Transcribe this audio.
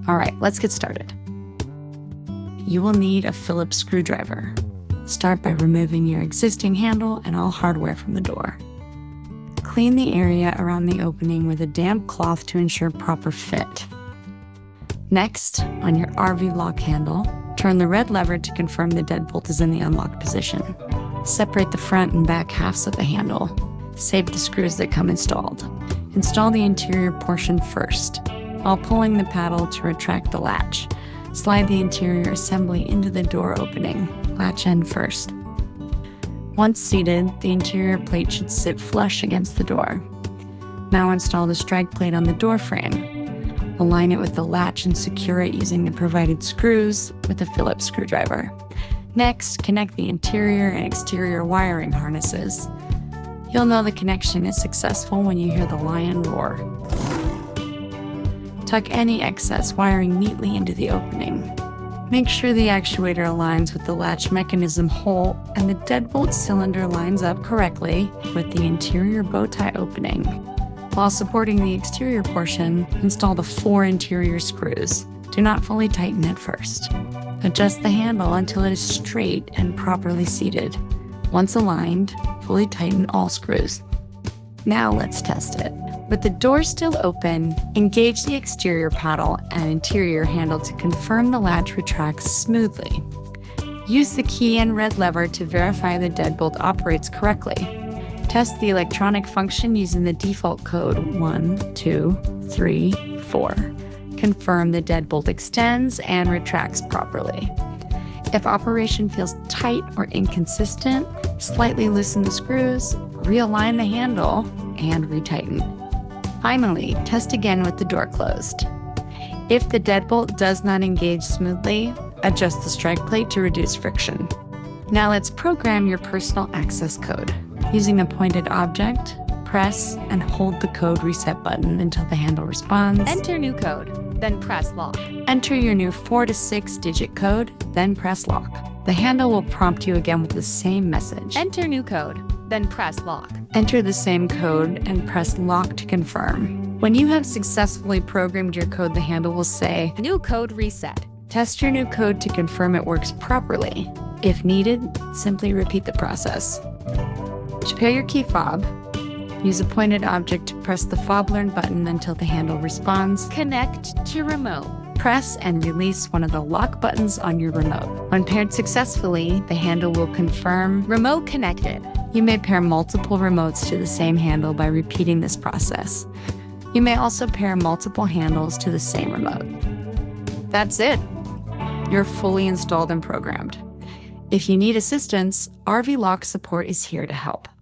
All right, let's get started. You will need a Phillips screwdriver. Start by removing your existing handle and all hardware from the door. Clean the area around the opening with a damp cloth to ensure proper fit. Next, on your RVLock handle, turn the red lever to confirm the deadbolt is in the unlocked position. Separate the front and back halves of the handle. Save the screws that come installed. Install the interior portion first, while pulling the paddle to retract the latch. Slide the interior assembly into the door opening, latch end first. Once seated, the interior plate should sit flush against the door. Now install the strike plate on the door frame. Align it with the latch and secure it using the provided screws with a Phillips screwdriver. Next, connect the interior and exterior wiring harnesses. You'll know the connection is successful when you hear the lion roar. Tuck any excess wiring neatly into the opening. Make sure the actuator aligns with the latch mechanism hole and the deadbolt cylinder lines up correctly with the interior bow tie opening. While supporting the exterior portion, install the 4 interior screws. Do not fully tighten at first. Adjust the handle until it is straight and properly seated. Once aligned, fully tighten all screws. Now let's test it. With the door still open, engage the exterior paddle and interior handle to confirm the latch retracts smoothly. Use the key and red lever to verify the deadbolt operates correctly. Test the electronic function using the default code 1, 2, 3, 4. Confirm the deadbolt extends and retracts properly. If operation feels tight or inconsistent, slightly loosen the screws, realign the handle, and retighten. Finally, test again with the door closed. If the deadbolt does not engage smoothly, adjust the strike plate to reduce friction. Now let's program your personal access code. Using the pointed object, press and hold the code reset button until the handle responds. Enter new code, then press lock. Enter your new 4 to 6 digit code, then press lock. The handle will prompt you again with the same message. Enter new code, then press lock. Enter the same code and press lock to confirm. When you have successfully programmed your code, the handle will say, New code reset. Test your new code to confirm it works properly. If needed, simply repeat the process. To pair your key fob, use a pointed object to press the fob learn button until the handle responds. Connect to remote. Press and release one of the lock buttons on your remote. When paired successfully, the handle will confirm Remote connected. You may pair multiple remotes to the same handle by repeating this process. You may also pair multiple handles to the same remote. That's it. You're fully installed and programmed. If you need assistance, RVLock support is here to help.